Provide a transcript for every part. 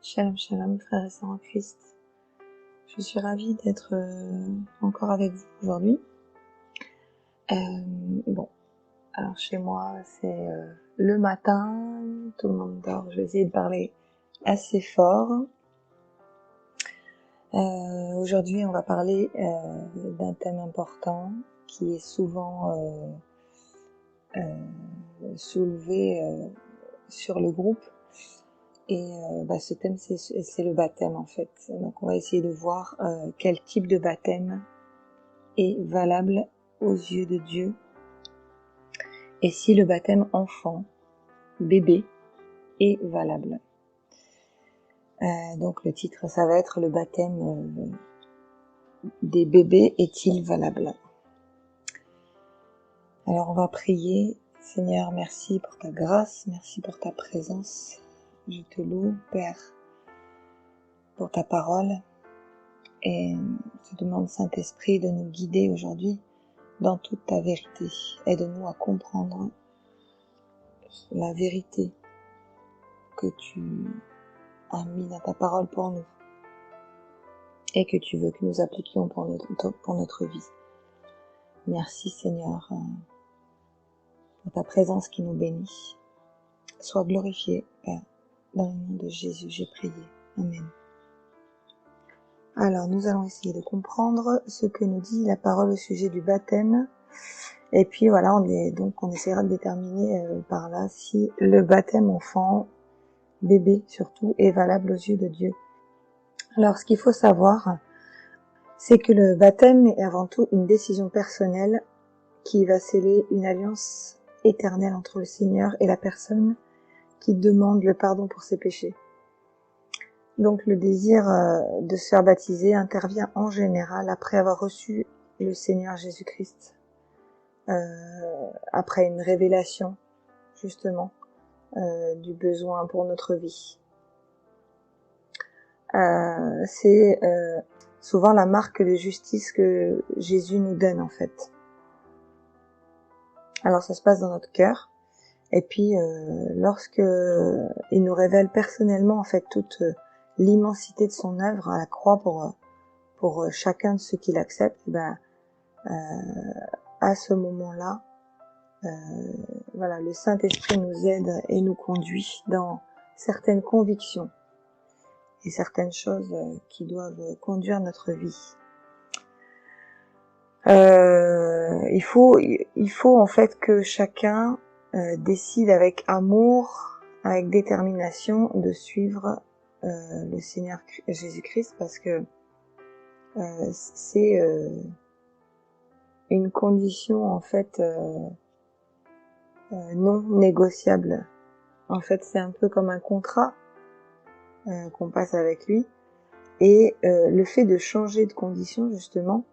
Shalom, shalom, frères et sœurs en Christ. Je suis ravie d'être encore avec vous aujourd'hui. Alors chez moi, c'est le matin, tout le monde dort. Je vais essayer de parler assez fort. Aujourd'hui, on va parler d'un thème important qui est souvent soulevé sur le groupe. Et ce thème, c'est le baptême en fait. Donc on va essayer de voir quel type de baptême est valable aux yeux de Dieu. Et si le baptême enfant, bébé, est valable. Donc le titre, ça va être le baptême des bébés est-il valable? Alors on va prier. Seigneur, merci pour ta grâce, merci pour ta présence. Je te loue, Père, pour ta parole. Et je te demande, Saint-Esprit, de nous guider aujourd'hui dans toute ta vérité. Aide-nous à comprendre la vérité que tu as mis dans ta parole pour nous et que tu veux que nous appliquions pour notre vie. Merci Seigneur pour ta présence qui nous bénit. Sois glorifié, Père. Dans le nom de Jésus, j'ai prié. Amen. Alors, nous allons essayer de comprendre ce que nous dit la parole au sujet du baptême. Et puis voilà, on essaiera de déterminer par là si le baptême enfant, bébé surtout, est valable aux yeux de Dieu. Alors, ce qu'il faut savoir, c'est que le baptême est avant tout une décision personnelle qui va sceller une alliance éternelle entre le Seigneur et la personne qui demande le pardon pour ses péchés. Donc le désir de se faire baptiser intervient en général après avoir reçu le Seigneur Jésus-Christ, après une révélation justement du besoin pour notre vie. C'est souvent la marque de justice que Jésus nous donne en fait. Alors ça se passe dans notre cœur, et puis lorsque il nous révèle personnellement en fait toute l'immensité de son œuvre à la croix pour chacun de ceux qui l'acceptent, à ce moment-là, le Saint-Esprit nous aide et nous conduit dans certaines convictions et certaines choses qui doivent conduire notre vie. Il faut en fait que chacun décide avec amour, avec détermination de suivre le Seigneur Jésus-Christ, parce que c'est une condition en fait non négociable. En fait, c'est un peu comme un contrat qu'on passe avec lui, et le fait de changer de condition justement,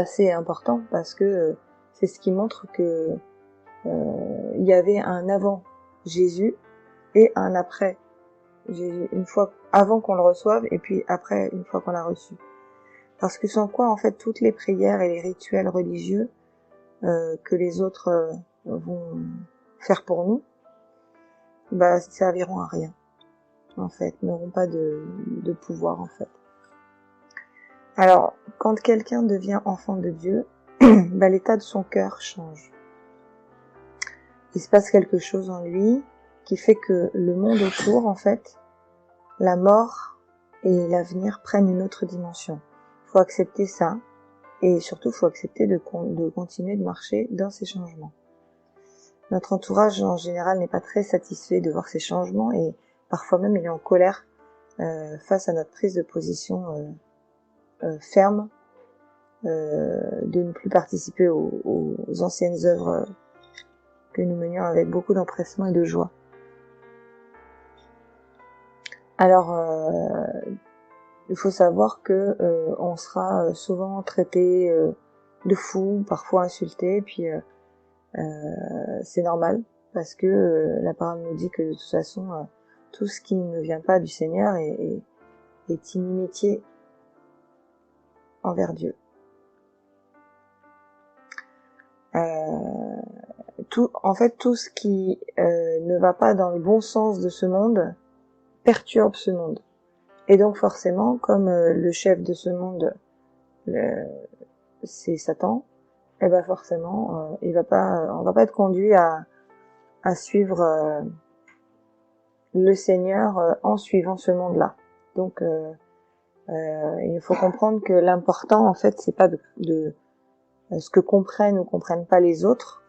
c'est important parce que c'est ce qui montre que il y avait un avant Jésus et un après Jésus, une fois avant qu'on le reçoive et puis après une fois qu'on l'a reçu. Parce que sans quoi en fait toutes les prières et les rituels religieux que les autres vont faire pour nous serviront à rien en fait, n'auront pas de pouvoir en fait. Alors quand quelqu'un devient enfant de Dieu, l'état de son cœur change. Il se passe quelque chose en lui qui fait que le monde autour, en fait, la mort et l'avenir prennent une autre dimension. Il faut accepter ça, et surtout, il faut accepter de continuer de marcher dans ces changements. Notre entourage, en général, n'est pas très satisfait de voir ces changements, et parfois même, il est en colère face à notre prise de position ferme, de ne plus participer aux anciennes œuvres que nous menions avec beaucoup d'empressement et de joie. Alors, il faut savoir que on sera souvent traité de fou, parfois insulté, puis c'est normal, parce que la parole nous dit que de toute façon, tout ce qui ne vient pas du Seigneur est inimitié envers Dieu. Tout ce qui ne va pas dans le bon sens de ce monde perturbe ce monde. Et donc forcément, comme le chef de ce monde, c'est Satan, et ben forcément, on va pas être conduit à suivre le Seigneur en suivant ce monde-là. Donc il faut comprendre que l'important en fait c'est pas de ce que comprennent ou comprennent pas les autres,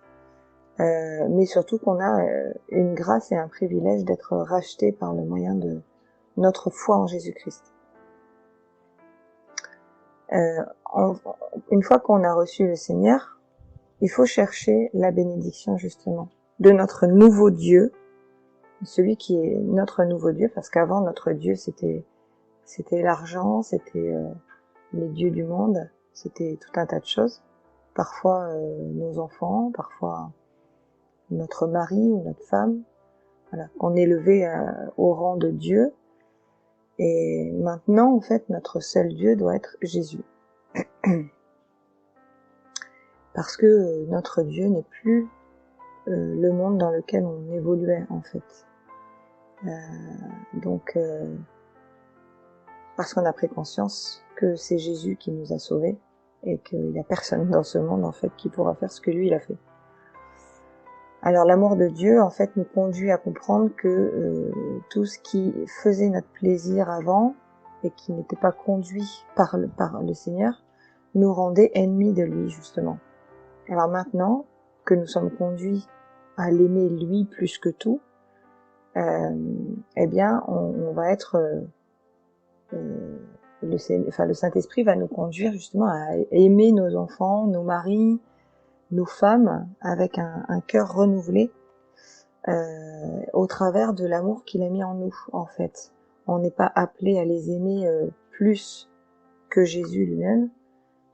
mais surtout qu'on a une grâce et un privilège d'être racheté par le moyen de notre foi en Jésus-Christ. Une fois qu'on a reçu le Seigneur, il faut chercher la bénédiction justement de notre nouveau Dieu, celui qui est notre nouveau Dieu, parce qu'avant notre Dieu c'était l'argent, c'était les dieux du monde, c'était tout un tas de choses. Parfois nos enfants, parfois notre mari ou notre femme, voilà, qu'on élevait au rang de Dieu. Et maintenant, en fait, notre seul Dieu doit être Jésus. Parce que notre Dieu n'est plus le monde dans lequel on évoluait, en fait. Donc, parce qu'on a pris conscience que c'est Jésus qui nous a sauvés et qu'il n'y a personne dans ce monde, en fait, qui pourra faire ce que lui, il a fait. Alors l'amour de Dieu, en fait, nous conduit à comprendre que tout ce qui faisait notre plaisir avant et qui n'était pas conduit par le Seigneur, nous rendait ennemis de lui, justement. Alors maintenant que nous sommes conduits à l'aimer lui plus que tout, eh bien, on va être... le Saint-Esprit va nous conduire justement à aimer nos enfants, nos maris, nos femmes avec un cœur renouvelé au travers de l'amour qu'il a mis en nous, en fait. On n'est pas appelé à les aimer plus que Jésus lui-même,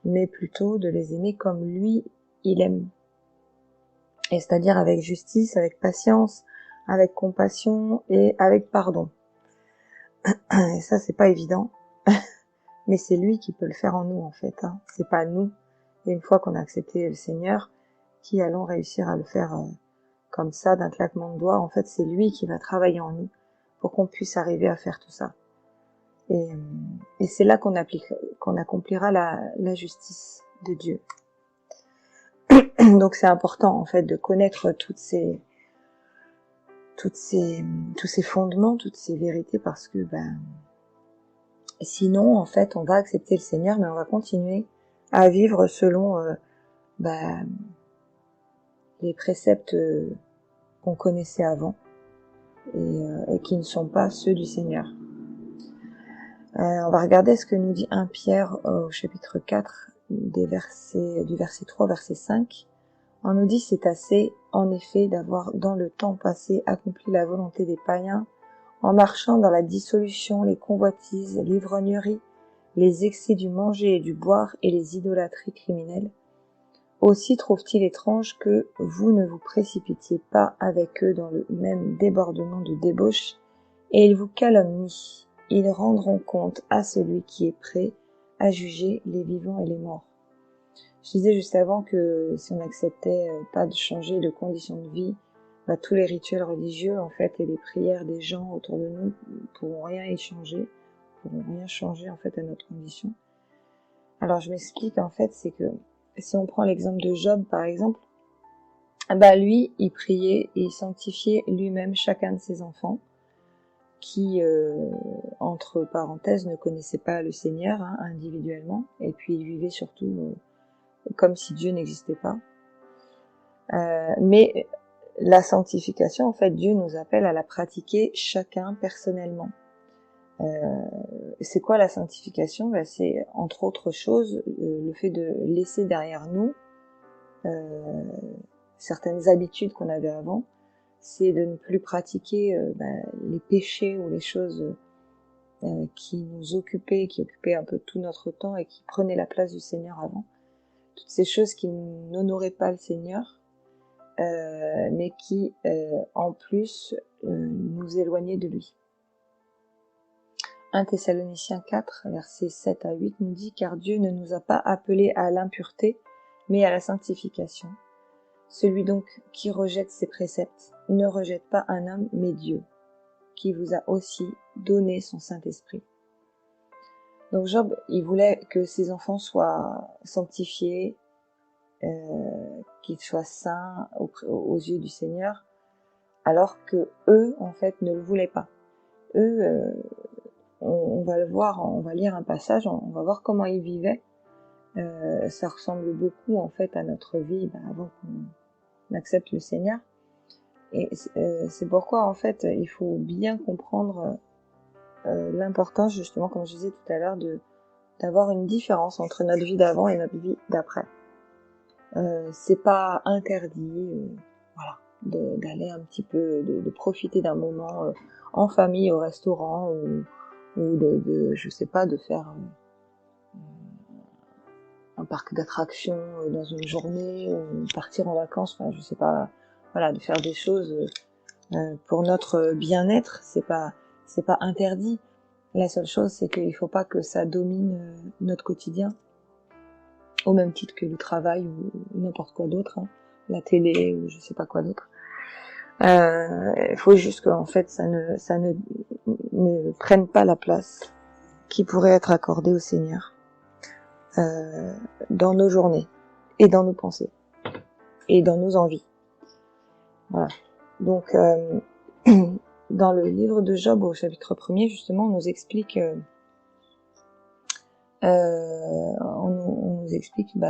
mais plutôt de les aimer comme lui, il aime. Et c'est-à-dire avec justice, avec patience, avec compassion et avec pardon. Et ça, c'est pas évident, mais c'est lui qui peut le faire en nous, en fait. Hein. C'est pas nous. Et une fois qu'on a accepté le Seigneur, qui allons réussir à le faire comme ça, d'un claquement de doigts. En fait, c'est lui qui va travailler en nous pour qu'on puisse arriver à faire tout ça. Et c'est là qu'on accomplira la justice de Dieu. Donc c'est important, en fait, de connaître tous ces fondements, toutes ces vérités, parce que sinon, en fait, on va accepter le Seigneur, mais on va continuer à vivre selon les préceptes qu'on connaissait avant et qui ne sont pas ceux du Seigneur. On va regarder ce que nous dit 1 Pierre au chapitre 4 du verset 3 au verset 5. On nous dit: c'est assez en effet d'avoir dans le temps passé accompli la volonté des païens en marchant dans la dissolution, les convoitises, l'ivrognerie, les excès du manger et du boire et les idolâtries criminelles. Aussi trouve-t-il étrange que vous ne vous précipitiez pas avec eux dans le même débordement de débauche, et ils vous calomnient. Ils rendront compte à celui qui est prêt à juger les vivants et les morts. Je disais juste avant que si on n'acceptait pas de changer de conditions de vie, tous les rituels religieux, en fait, et les prières des gens autour de nous pourront rien y changer, pourront rien changer, en fait, à notre condition. Alors, je m'explique, en fait, c'est que si on prend l'exemple de Job, par exemple, lui, il priait et il sanctifiait lui-même chacun de ses enfants, qui, entre parenthèses, ne connaissaient pas le Seigneur individuellement, et puis il vivait surtout comme si Dieu n'existait pas. Mais la sanctification, en fait, Dieu nous appelle à la pratiquer chacun personnellement. C'est quoi la sanctification? C'est, entre autres choses, le fait de laisser derrière nous certaines habitudes qu'on avait avant. C'est de ne plus pratiquer les péchés ou les choses qui nous occupaient, qui occupaient un peu tout notre temps et qui prenaient la place du Seigneur avant. Toutes ces choses qui n'honoraient pas le Seigneur, mais qui, en plus, nous éloignaient de lui. 1 Thessaloniciens 4, versets 7 à 8 nous dit: car Dieu ne nous a pas appelés à l'impureté, mais à la sanctification. Celui donc qui rejette ses préceptes ne rejette pas un homme, mais Dieu. qui vous a aussi donné son Saint-Esprit. Donc Job, il voulait que ses enfants soient sanctifiés, qu'ils soient saints aux yeux du Seigneur, alors que eux, en fait, ne le voulaient pas. Eux, on va le voir, on va lire un passage, on va voir comment ils vivaient. Ça ressemble beaucoup, en fait, à notre vie avant qu'on accepte le Seigneur. Et c'est pourquoi, en fait, il faut bien comprendre l'importance, justement, comme je disais tout à l'heure, d'avoir une différence entre notre vie d'avant et notre vie d'après. C'est pas interdit, voilà, d'aller un petit peu, de profiter d'un moment en famille au restaurant ou je sais pas, de faire un parc d'attractions dans une journée ou partir en vacances, enfin je sais pas, voilà, de faire des choses pour notre bien-être, c'est pas interdit. La seule chose, c'est qu'il faut pas que ça domine notre quotidien, au même titre que le travail ou n'importe quoi d'autre, hein, la télé ou je sais pas quoi d'autre. Il faut juste qu'en fait ça ne prenne pas la place qui pourrait être accordée au Seigneur dans nos journées et dans nos pensées et dans nos envies. Voilà. Donc dans le livre de Job au chapitre 1er, justement, on nous explique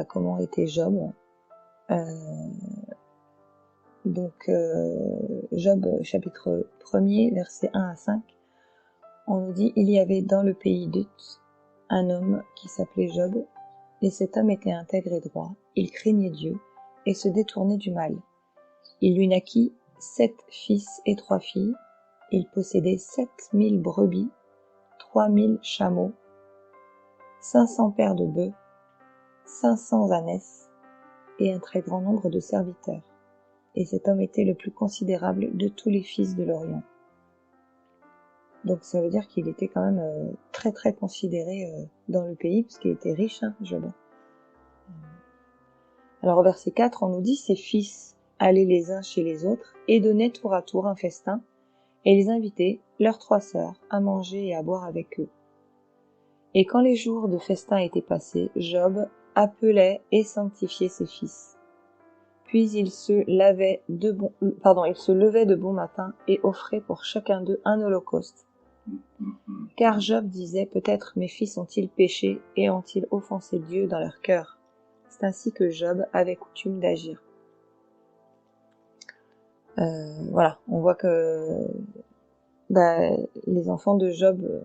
comment était Job. Donc Job chapitre 1er, versets 1 à 5, on nous dit: il y avait dans le pays d'Uth un homme qui s'appelait Job, et cet homme était intègre et droit, il craignait Dieu et se détournait du mal. Il lui naquit 7 fils et 3 filles, il possédait 7000 brebis, 3000 chameaux, 500 paires de bœufs, 500 ânesses et un très grand nombre de serviteurs. Et cet homme était le plus considérable de tous les fils de l'Orient. Donc ça veut dire qu'il était quand même très très considéré dans le pays, parce qu'il était riche, hein, Job. Alors au verset 4, on nous dit: ses fils allaient les uns chez les autres et donnaient tour à tour un festin, et ils invitaient leurs 3 sœurs à manger et à boire avec eux. Et quand les jours de festin étaient passés, Job appelait et sanctifiait ses fils. Puis il se levait de bon matin et offrait pour chacun d'eux un holocauste. Car Job disait: peut-être mes fils ont-ils péché et ont-ils offensé Dieu dans leur cœur. C'est ainsi que Job avait coutume d'agir. Voilà, on voit que les enfants de Job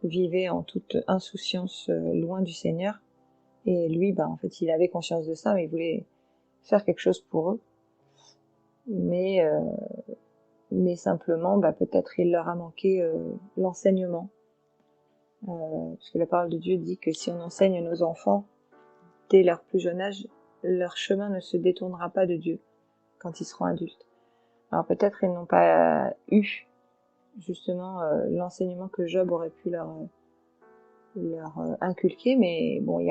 vivaient en toute insouciance loin du Seigneur. Et lui, en fait, il avait conscience de ça, mais il voulait faire quelque chose pour eux. Mais simplement, peut-être il leur a manqué l'enseignement. Parce que la parole de Dieu dit que si on enseigne nos enfants dès leur plus jeune âge, leur chemin ne se détournera pas de Dieu quand ils seront adultes. Alors peut-être ils n'ont pas eu justement l'enseignement que Job aurait pu leur inculquer, mais bon, il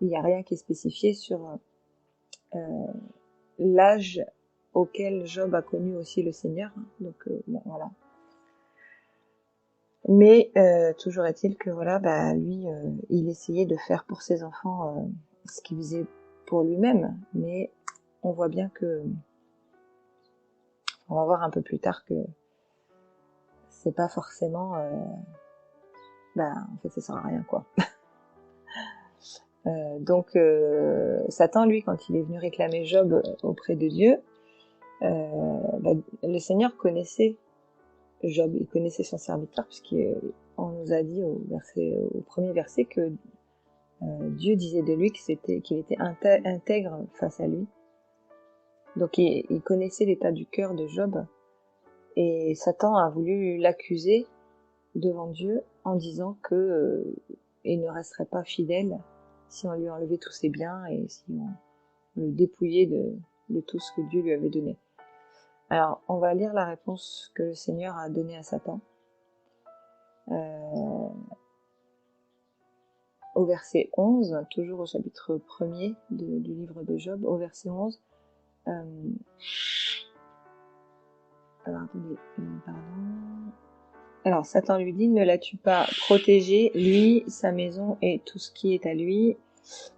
n'y a rien qui est spécifié sur l'âge auquel Job a connu aussi le Seigneur. Donc voilà. Mais toujours est-il que lui, il essayait de faire pour ses enfants ce qu'il faisait pour lui-même, mais on voit bien que, on va voir un peu plus tard que c'est pas forcément, en fait ça sert à rien quoi. Donc Satan, lui, quand il est venu réclamer Job auprès de Dieu, le Seigneur connaissait Job, il connaissait son serviteur, puisqu'on nous a dit au premier verset que Dieu disait de lui qu'il était intègre face à lui. Donc il connaissait l'état du cœur de Job, et Satan a voulu l'accuser devant Dieu en disant que il ne resterait pas fidèle si on lui enlevait tous ses biens et si on le dépouillait de tout ce que Dieu lui avait donné. Alors, on va lire la réponse que le Seigneur a donnée à Satan. Au verset 11, toujours au chapitre 1er du livre de Job, au verset 11, Alors, attendez, pardon. Alors, Satan lui dit, ne l'as-tu pas protégé, lui, sa maison et tout ce qui est à lui?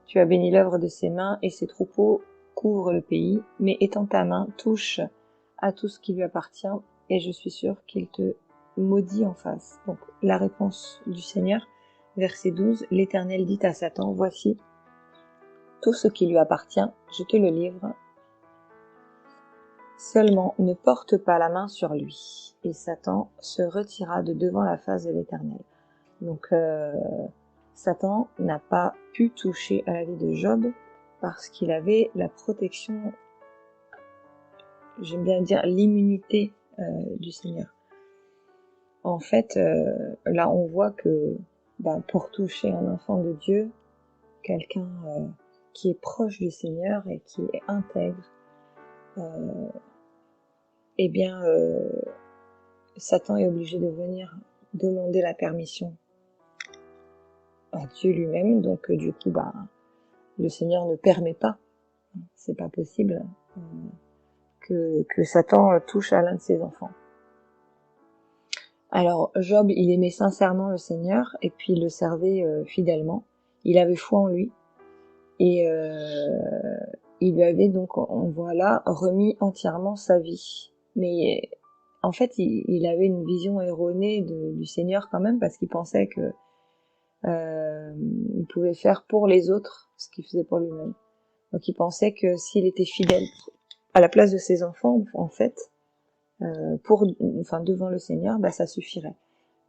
Tu as béni l'œuvre de ses mains et ses troupeaux couvrent le pays, mais étends ta main, touche à tout ce qui lui appartient et je suis sûr qu'il te maudit en face. Donc, la réponse du Seigneur, verset 12, l'Éternel dit à Satan, voici, tout ce qui lui appartient, je te le livre. Seulement, ne porte pas la main sur lui. Et Satan se retira de devant la face de l'Éternel. Donc, Satan n'a pas pu toucher à la vie de Job parce qu'il avait la protection, j'aime bien dire l'immunité du Seigneur. En fait, là on voit que pour toucher un enfant de Dieu, quelqu'un qui est proche du Seigneur et qui est intègre, Satan est obligé de venir demander la permission à Dieu lui-même. Donc du coup, le Seigneur ne permet pas, c'est pas possible que Satan touche à l'un de ses enfants. Alors Job, il aimait sincèrement le Seigneur et puis il le servait fidèlement. Il avait foi en lui et il lui avait donc, on voit là, remis entièrement sa vie. Mais en fait, il avait une vision erronée du Seigneur quand même parce qu'il pensait que il pouvait faire pour les autres ce qu'il faisait pour lui-même. Donc il pensait que s'il était fidèle à la place de ses enfants, en fait, devant le Seigneur, ça suffirait.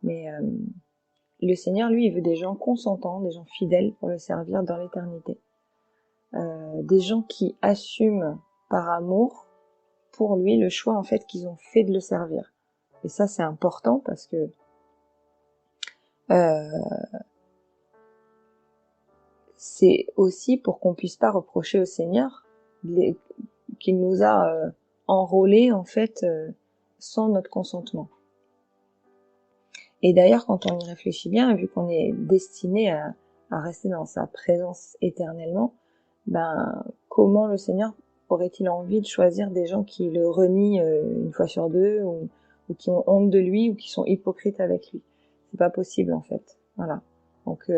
Mais le Seigneur, lui, il veut des gens consentants, des gens fidèles pour le servir dans l'éternité. Des gens qui assument par amour pour lui le choix en fait qu'ils ont fait de le servir. Et ça, c'est important parce que c'est aussi pour qu'on puisse pas reprocher au Seigneur qu'il nous a enrôlés en fait sans notre consentement. Et d'ailleurs, quand on y réfléchit bien, vu qu'on est destiné à rester dans sa présence éternellement, comment le Seigneur aurait-il envie de choisir des gens qui le renient une fois sur deux, ou qui ont honte de lui, ou qui sont hypocrites avec lui? C'est pas possible en fait. Voilà. Donc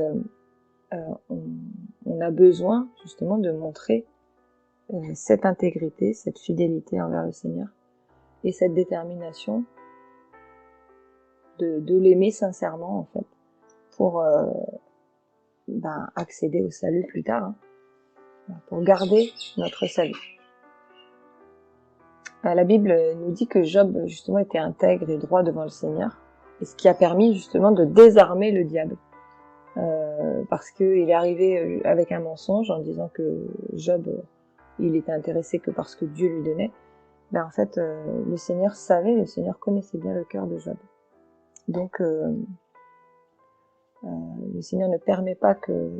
on a besoin justement de montrer cette intégrité, cette fidélité envers le Seigneur, et cette détermination de l'aimer sincèrement en fait, pour accéder au salut plus tard, pour garder notre salut. La Bible nous dit que Job justement était intègre et droit devant le Seigneur, et ce qui a permis justement de désarmer le diable, parce qu'il est arrivé avec un mensonge en disant que Job il était intéressé que parce que Dieu lui donnait. En fait le Seigneur savait, le Seigneur connaissait bien le cœur de Job. Donc le Seigneur ne permet pas que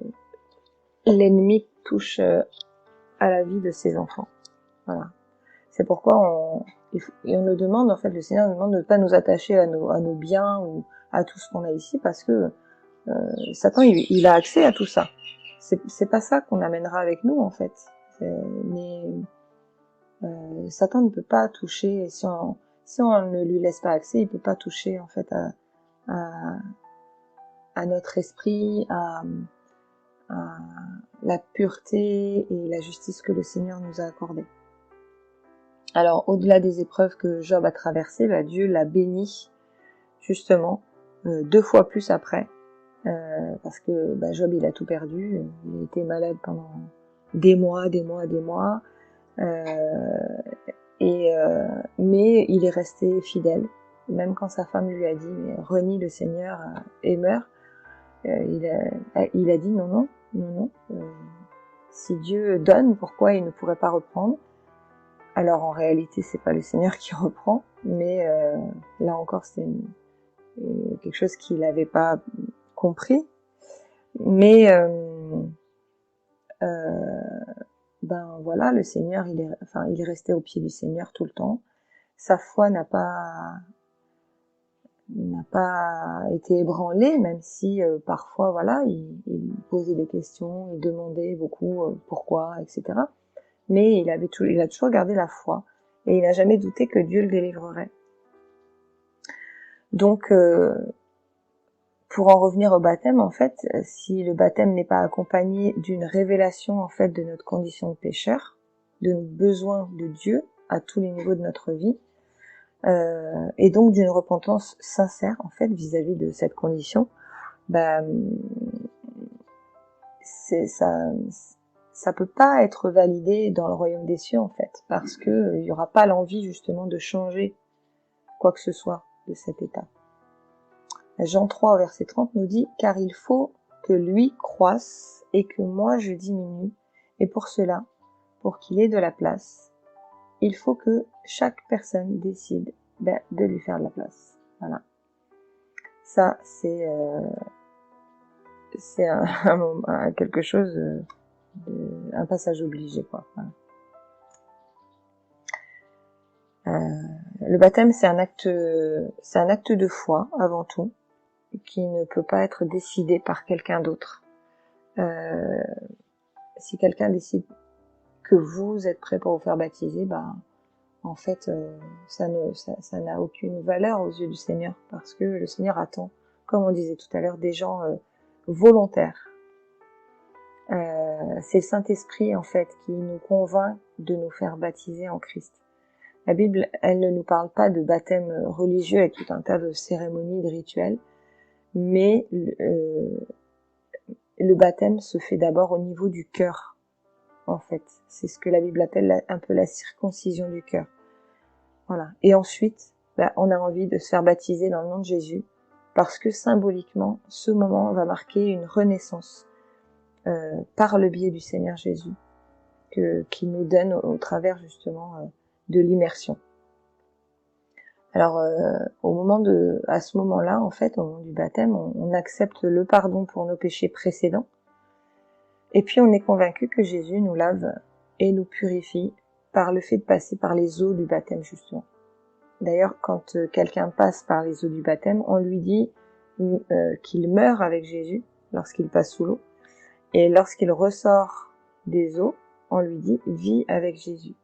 l'ennemi touche à la vie de ses enfants. Voilà. C'est pourquoi on nous demande, en fait, le Seigneur nous demande de ne pas nous attacher à nos biens ou à tout ce qu'on a ici, parce que Satan, il a accès à tout ça. C'est pas ça qu'on amènera avec nous, en fait. Mais Satan ne peut pas toucher, si on ne lui laisse pas accès, il peut pas toucher, en fait, à notre esprit, à la pureté et la justice que le Seigneur nous a accordée. Alors, au-delà des épreuves que Job a traversées, Dieu l'a béni, justement, 2 fois plus après, parce que Job, il a tout perdu, il était malade pendant des mois, mais il est resté fidèle, même quand sa femme lui a dit « renie le Seigneur et meurs », il a dit « non, si Dieu donne, pourquoi il ne pourrait pas reprendre ?» Alors en réalité, c'est pas le Seigneur qui reprend, mais là encore, c'est quelque chose qu'il n'avait pas compris. Mais voilà, le Seigneur, il est resté au pied du Seigneur tout le temps. Sa foi n'a pas été ébranlée, même si parfois, voilà, il posait des questions, il demandait beaucoup pourquoi, etc. Mais il a toujours gardé la foi, et il n'a jamais douté que Dieu le délivrerait. Donc, pour en revenir au baptême, en fait, si le baptême n'est pas accompagné d'une révélation, en fait, de notre condition de pécheur, de nos besoins de Dieu à tous les niveaux de notre vie, et donc d'une repentance sincère, en fait, vis-à-vis de cette condition, ça peut pas être validé dans le royaume des cieux, en fait, parce que il y aura pas l'envie, justement, de changer quoi que ce soit de cet état. Jean 3 au verset 30 nous dit « Car il faut que lui croisse et que moi je diminue, et pour cela, pour qu'il ait de la place, il faut que chaque personne décide de lui faire de la place. » Voilà. Ça, c'est quelque chose, un passage obligé, quoi. Voilà. Le baptême, c'est un acte de foi avant tout, qui ne peut pas être décidé par quelqu'un d'autre. Si quelqu'un décide que vous êtes prêt pour vous faire baptiser, en fait, ça n'a aucune valeur aux yeux du Seigneur, parce que le Seigneur attend, comme on disait tout à l'heure, des gens volontaires. C'est le Saint-Esprit, en fait, qui nous convainc de nous faire baptiser en Christ. La Bible, elle ne nous parle pas de baptême religieux avec tout un tas de cérémonies, de rituels, mais le baptême se fait d'abord au niveau du cœur, en fait. C'est ce que la Bible appelle un peu la circoncision du cœur. Voilà. Et ensuite, on a envie de se faire baptiser dans le nom de Jésus, parce que symboliquement, ce moment va marquer une renaissance par le biais du Seigneur Jésus, qui nous donne au travers justement de l'immersion. Alors, à ce moment-là, en fait, au moment du baptême, on accepte le pardon pour nos péchés précédents, et puis on est convaincu que Jésus nous lave et nous purifie par le fait de passer par les eaux du baptême, justement. D'ailleurs, quand quelqu'un passe par les eaux du baptême, on lui dit qu'il meurt avec Jésus lorsqu'il passe sous l'eau, et lorsqu'il ressort des eaux, on lui dit « vis avec Jésus ».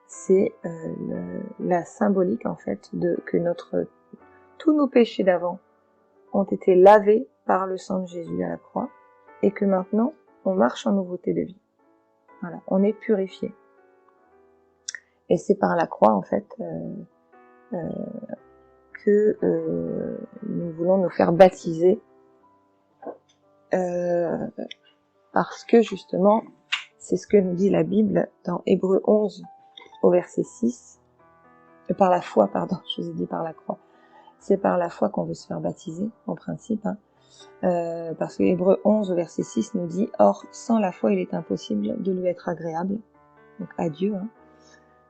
C'est la symbolique, en fait, que tous nos péchés d'avant ont été lavés par le sang de Jésus à la croix, et que maintenant, on marche en nouveauté de vie. Voilà, on est purifié. Et c'est par la croix, en fait, que nous voulons nous faire baptiser, parce que justement, c'est ce que nous dit la Bible dans Hébreux 11 au verset 6, par la foi, pardon, je vous ai dit par la croix. C'est par la foi qu'on veut se faire baptiser, en principe, parce que Hébreux 11 au verset 6 nous dit « Or, sans la foi, il est impossible de lui être agréable », donc à Dieu,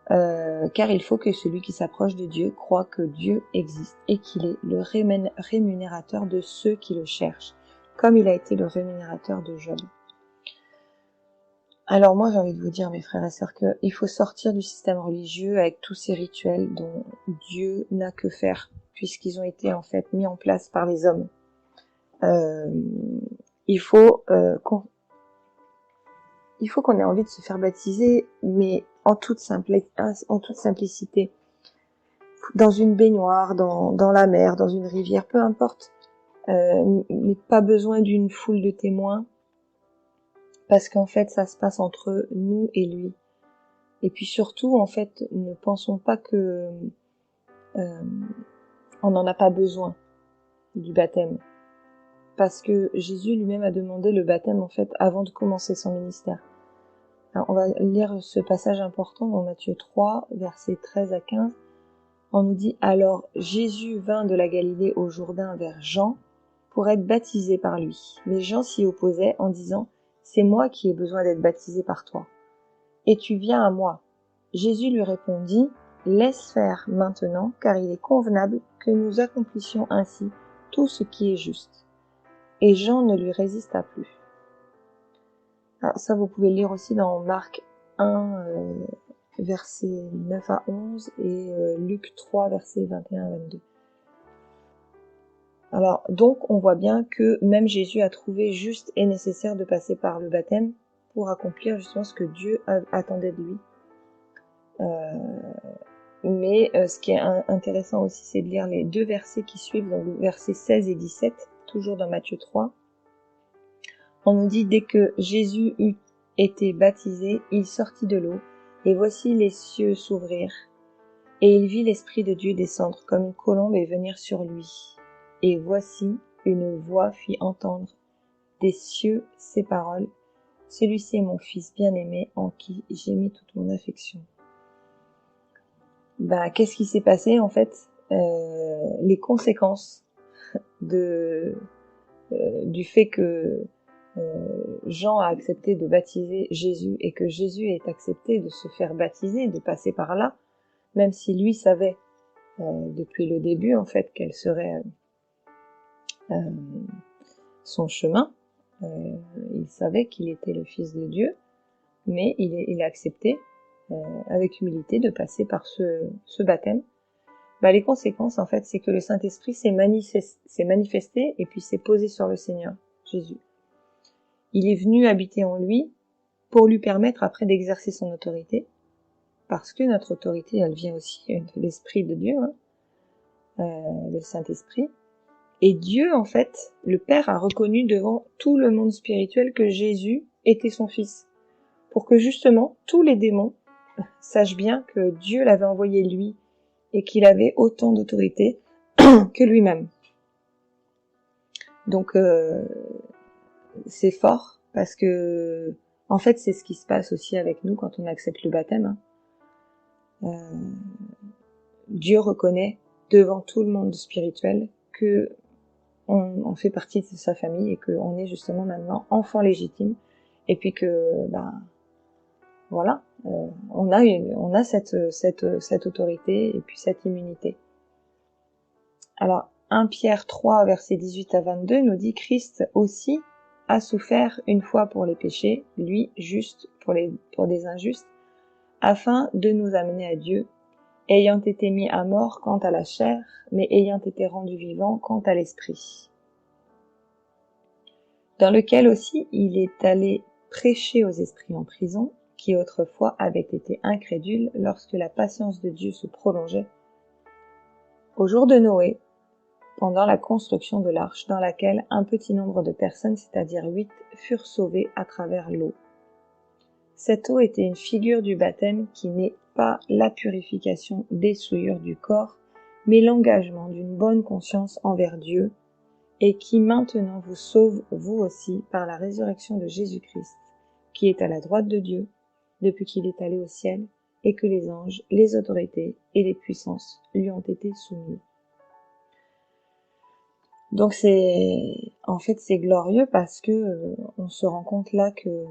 car il faut que celui qui s'approche de Dieu croit que Dieu existe et qu'il est le rémunérateur de ceux qui le cherchent, comme il a été le rémunérateur de Job. Alors moi j'ai envie de vous dire, mes frères et sœurs, qu'il faut sortir du système religieux avec tous ces rituels dont Dieu n'a que faire, puisqu'ils ont été en fait mis en place par les hommes. Il faut qu'on ait envie de se faire baptiser, mais en toute simplicité, dans une baignoire, dans la mer, dans une rivière, peu importe, mais pas besoin d'une foule de témoins, parce qu'en fait ça se passe entre nous et lui. Et puis surtout, en fait, ne pensons pas que on n'en a pas besoin du baptême, parce que Jésus lui-même a demandé le baptême en fait avant de commencer son ministère. Alors, on va lire ce passage important dans Matthieu 3, versets 13 à 15. On nous dit « Alors Jésus vint de la Galilée au Jourdain vers Jean pour être baptisé par lui. Mais Jean s'y opposait en disant « C'est moi qui ai besoin d'être baptisé par toi. Et tu viens à moi. » Jésus lui répondit « Laisse faire maintenant, car il est convenable que nous accomplissions ainsi tout ce qui est juste. » Et Jean ne lui résista plus. Alors ça, vous pouvez lire aussi dans Marc 1, versets 9 à 11 et Luc 3, versets 21 à 22. Alors, donc, on voit bien que même Jésus a trouvé juste et nécessaire de passer par le baptême pour accomplir justement ce que Dieu attendait de lui. Mais ce qui est intéressant aussi, c'est de lire les 2 versets qui suivent, donc versets 16 et 17, toujours dans Matthieu 3. On nous dit, dès que Jésus eut été baptisé, il sortit de l'eau, et voici les cieux s'ouvrirent, et il vit l'Esprit de Dieu descendre comme une colombe et venir sur lui. Et voici, une voix fit entendre des cieux ces paroles, celui-ci est mon fils bien-aimé, en qui j'ai mis toute mon affection. Qu'est-ce qui s'est passé en fait? Les conséquences du fait que Jean a accepté de baptiser Jésus et que Jésus ait accepté de se faire baptiser, de passer par là, même si lui savait depuis le début en fait quel serait son chemin. Il savait qu'il était le Fils de Dieu, mais il a accepté avec humilité de passer par ce baptême. Les conséquences, en fait, c'est que le Saint-Esprit s'est manifesté et puis s'est posé sur le Seigneur Jésus. Il est venu habiter en lui pour lui permettre après d'exercer son autorité, parce que notre autorité, elle vient aussi de l'Esprit de Dieu, le Saint-Esprit. Et Dieu, en fait, le Père a reconnu devant tout le monde spirituel que Jésus était son Fils, pour que justement tous les démons sachent bien que Dieu l'avait envoyé lui et qu'il avait autant d'autorité que lui-même. Donc c'est fort parce que en fait c'est ce qui se passe aussi avec nous quand on accepte le baptême. Dieu reconnaît devant tout le monde spirituel que on fait partie de sa famille et qu'on est justement maintenant enfant légitime et puis que voilà, on a cette autorité et puis cette immunité. Alors 1 Pierre 3 versets 18 à 22 nous dit Christ aussi a souffert une fois pour les péchés, lui juste pour des injustes, afin de nous amener à Dieu, ayant été mis à mort quant à la chair, mais ayant été rendu vivant quant à l'esprit. Dans lequel aussi il est allé prêcher aux esprits en prison, qui autrefois avaient été incrédules lorsque la patience de Dieu se prolongeait. Au jour de Noé, pendant la construction de l'arche, dans laquelle un petit nombre de personnes, c'est-à-dire 8, furent sauvées à travers l'eau. Cette eau était une figure du baptême qui n'est pas la purification des souillures du corps, mais l'engagement d'une bonne conscience envers Dieu, et qui maintenant vous sauve vous aussi par la résurrection de Jésus-Christ, qui est à la droite de Dieu, depuis qu'il est allé au ciel, et que les anges, les autorités et les puissances lui ont été soumis. Donc c'est glorieux parce que on se rend compte là que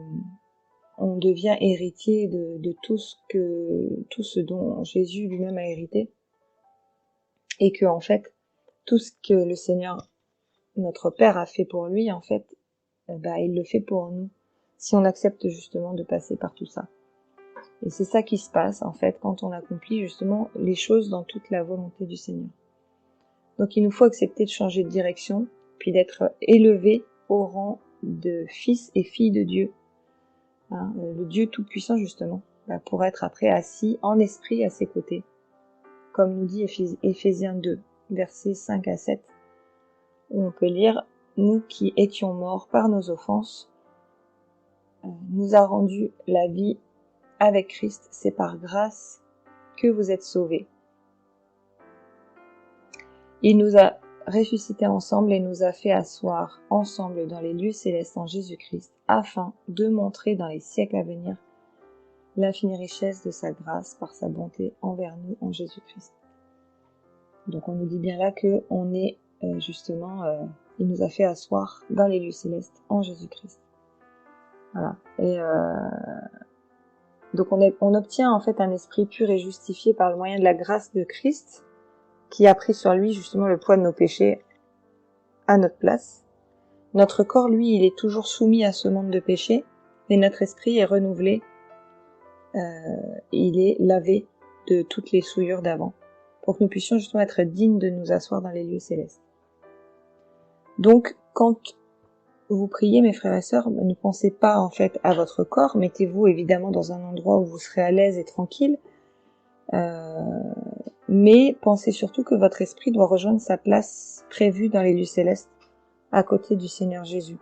on devient héritier de tout ce dont Jésus lui-même a hérité, et que en fait tout ce que le Seigneur notre Père a fait pour lui, en fait il le fait pour nous si on accepte justement de passer par tout ça. Et c'est ça qui se passe en fait quand on accomplit justement les choses dans toute la volonté du Seigneur. Donc il nous faut accepter de changer de direction, puis d'être élevé au rang de fils et filles de Dieu, le Dieu tout-puissant justement, pour être après assis en esprit à ses côtés, comme nous dit Éphésiens 2, versets 5 à 7, où on peut lire « Nous qui étions morts par nos offenses, nous a rendu la vie avec Christ, c'est par grâce que vous êtes sauvés. Il nous a ressuscités ensemble et nous a fait asseoir ensemble dans les lieux célestes en Jésus-Christ, afin de montrer dans les siècles à venir l'infinie richesse de sa grâce par sa bonté envers nous en Jésus-Christ. » Donc on nous dit bien là que on est il nous a fait asseoir dans les lieux célestes en Jésus-Christ. Voilà. Et donc on obtient en fait un esprit pur et justifié par le moyen de la grâce de Christ, qui a pris sur lui justement le poids de nos péchés à notre place. Notre corps, lui, il est toujours soumis à ce monde de péché, mais notre esprit est renouvelé, il est lavé de toutes les souillures d'avant, pour que nous puissions justement être dignes de nous asseoir dans les lieux célestes. Donc, quand vous priez, mes frères et sœurs, ne pensez pas en fait à votre corps, mettez-vous évidemment dans un endroit où vous serez à l'aise et tranquille, Mais pensez surtout que votre esprit doit rejoindre sa place prévue dans les lieux célestes, à côté du Seigneur Jésus.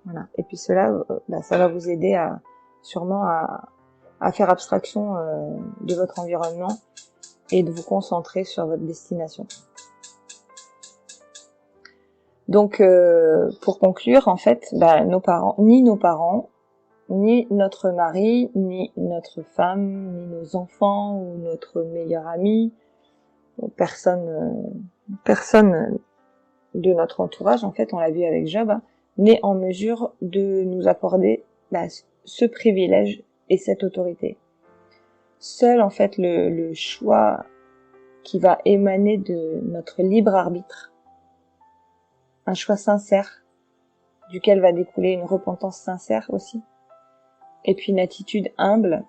Voilà. Et puis cela, ça va vous aider sûrement à faire abstraction de votre environnement et de vous concentrer sur votre destination. Donc, pour conclure, en fait, nos parents, ni notre mari, ni notre femme, ni nos enfants ou notre meilleur ami, personne de notre entourage, en fait, on l'a vu avec Job, n'est en mesure de nous accorder ce privilège et cette autorité. Seul, en fait, le choix qui va émaner de notre libre arbitre, un choix sincère, duquel va découler une repentance sincère aussi, et puis une attitude humble,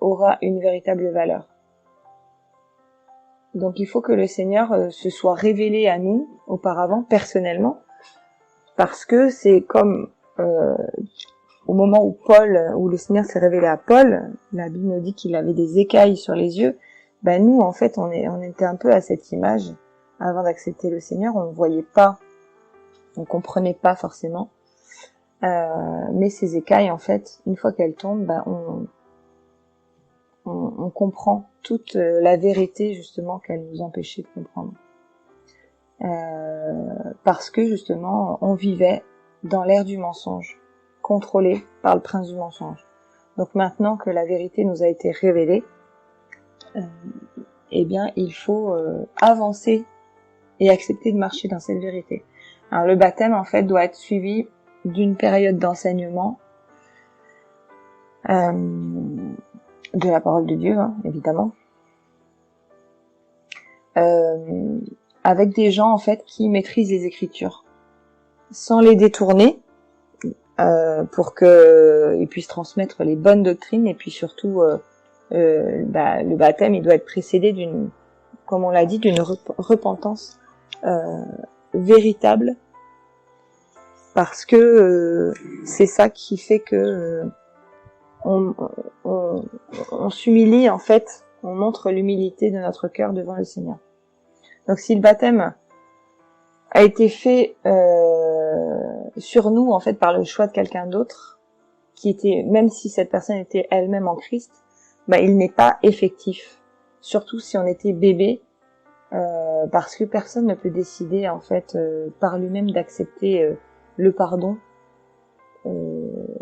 aura une véritable valeur. Donc il faut que le Seigneur se soit révélé à nous auparavant, personnellement, parce que c'est comme au moment où le Seigneur s'est révélé à Paul, la Bible nous dit qu'il avait des écailles sur les yeux. Nous, en fait, on était un peu à cette image. Avant d'accepter le Seigneur, on ne voyait pas, on comprenait pas forcément. Mais ces écailles, en fait, une fois qu'elles tombent, on comprend toute la vérité, justement, qu'elle nous empêchait de comprendre. Parce que, justement, on vivait dans l'ère du mensonge, contrôlé par le prince du mensonge. Donc maintenant que la vérité nous a été révélée, il faut avancer et accepter de marcher dans cette vérité. Alors le baptême, en fait, doit être suivi d'une période d'enseignement de la parole de Dieu, évidemment, avec des gens, en fait, qui maîtrisent les Écritures, sans les détourner, pour qu'ils puissent transmettre les bonnes doctrines, et puis surtout, le baptême, il doit être précédé d'une, comme on l'a dit, d'une repentance véritable, parce que c'est ça qui fait que on s'humilie, en fait, on montre l'humilité de notre cœur devant le Seigneur. Donc si le baptême a été fait sur nous, en fait, par le choix de quelqu'un d'autre, qui était, même si cette personne était elle-même en Christ, il n'est pas effectif. Surtout si on était bébé, parce que personne ne peut décider, en fait, par lui-même d'accepter le pardon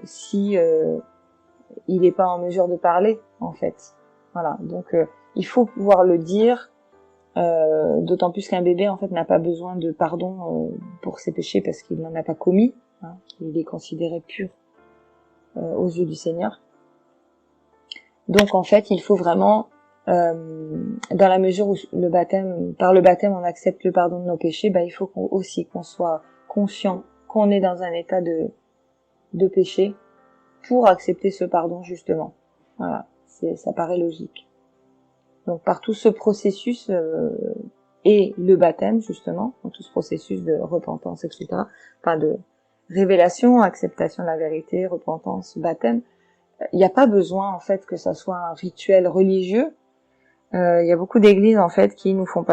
si il n'est pas en mesure de parler, en fait. Voilà. Donc il faut pouvoir le dire. D'autant plus qu'un bébé, en fait, n'a pas besoin de pardon pour ses péchés parce qu'il n'en a pas commis. Il est considéré pur aux yeux du Seigneur. Donc, en fait, il faut vraiment, dans la mesure où par le baptême, on accepte le pardon de nos péchés, il faut qu'on soit conscient qu'on est dans un état de péché pour accepter ce pardon, justement. Voilà, ça paraît logique. Donc par tout ce processus et le baptême, justement, donc tout ce processus de repentance, etc., de révélation, acceptation de la vérité, repentance, baptême, il n'y a pas besoin, en fait, que ça soit un rituel religieux. Il y a beaucoup d'églises, en fait, qui nous font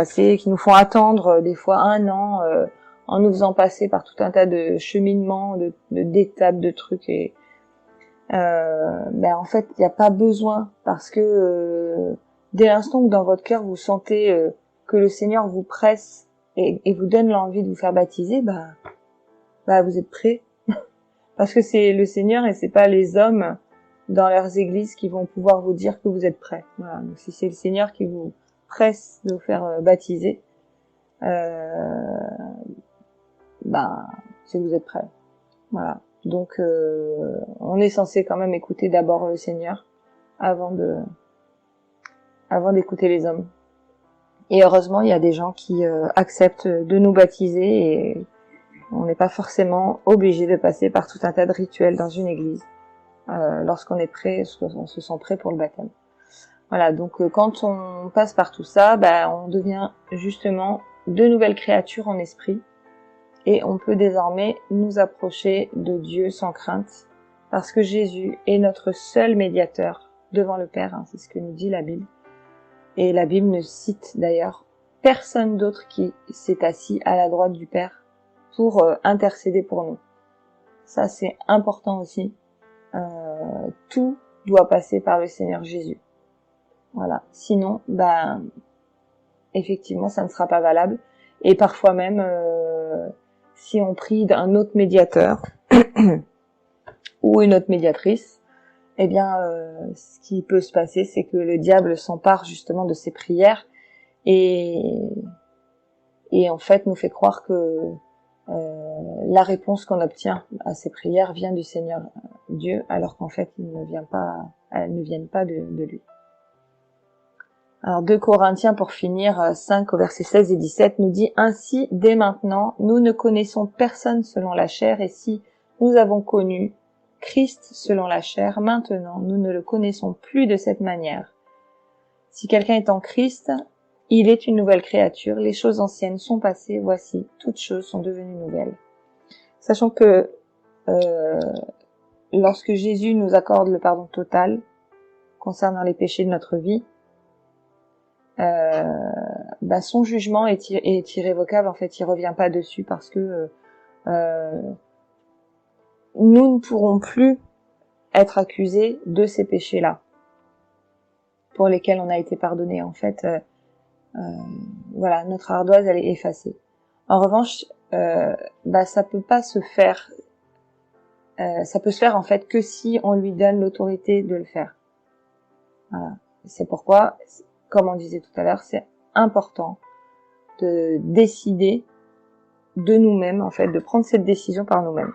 attendre des fois 1 an, en nous faisant passer par tout un tas de cheminements, d'étapes, de trucs, et en fait, il n'y a pas besoin, parce que dès l'instant que dans votre cœur vous sentez que le Seigneur vous presse et vous donne l'envie de vous faire baptiser, vous êtes prêts. Parce que c'est le Seigneur et c'est pas les hommes dans leurs églises qui vont pouvoir vous dire que vous êtes prêts. Voilà. Donc si c'est le Seigneur qui vous presse de vous faire baptiser, c'est que vous êtes prêts. Voilà. Donc on est censé quand même écouter d'abord le Seigneur avant d'écouter les hommes. Et heureusement, il y a des gens qui acceptent de nous baptiser et on n'est pas forcément obligé de passer par tout un tas de rituels dans une église lorsqu'on est prêt, on se sent prêt pour le baptême. Voilà, donc quand on passe par tout ça, on devient justement de nouvelles créatures en esprit et on peut désormais nous approcher de Dieu sans crainte parce que Jésus est notre seul médiateur devant le Père, hein, c'est ce que nous dit la Bible. Et la Bible ne cite d'ailleurs personne d'autre qui s'est assis à la droite du Père pour intercéder pour nous. Ça, c'est important aussi. Tout doit passer par le Seigneur Jésus. Voilà. Sinon, effectivement, ça ne sera pas valable. Et parfois même, si on prie d'un autre médiateur ou une autre médiatrice, eh bien, ce qui peut se passer, c'est que le diable s'empare justement de ces prières et en fait nous fait croire que la réponse qu'on obtient à ces prières vient du Seigneur Dieu, alors qu'en fait, elles ne viennent pas de lui. Alors 2 Corinthiens pour finir, 5 au verset 16 et 17 nous dit « Ainsi, dès maintenant, nous ne connaissons personne selon la chair, et si nous avons connu Christ selon la chair, maintenant nous ne le connaissons plus de cette manière. Si quelqu'un est en Christ, il est une nouvelle créature, les choses anciennes sont passées, voici, toutes choses sont devenues nouvelles. » Sachant que lorsque Jésus nous accorde le pardon total concernant les péchés de notre vie, son jugement est irrévocable, en fait, il revient pas dessus parce que nous ne pourrons plus être accusés de ces péchés-là pour lesquels on a été pardonné. En fait, voilà, notre ardoise, elle est effacée. En revanche, ça peut pas se faire. Ça peut se faire en fait que si on lui donne l'autorité de le faire. Voilà. C'est pourquoi, comme on disait tout à l'heure, c'est important de décider de nous-mêmes, en fait, de prendre cette décision par nous-mêmes.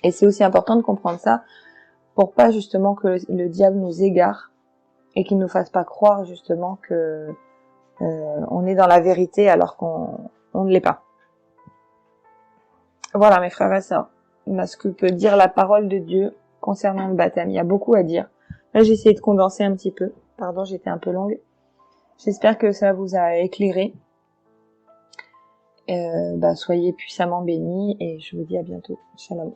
Et c'est aussi important de comprendre ça pour pas justement que le diable nous égare et qu'il nous fasse pas croire justement que on est dans la vérité alors qu'on ne l'est pas. Voilà mes frères et sœurs, ce que peut dire la parole de Dieu concernant le baptême. Il y a beaucoup à dire. Là j'ai essayé de condenser un petit peu. Pardon, j'étais un peu longue. J'espère que ça vous a éclairé. Soyez puissamment bénis et je vous dis à bientôt. Shalom.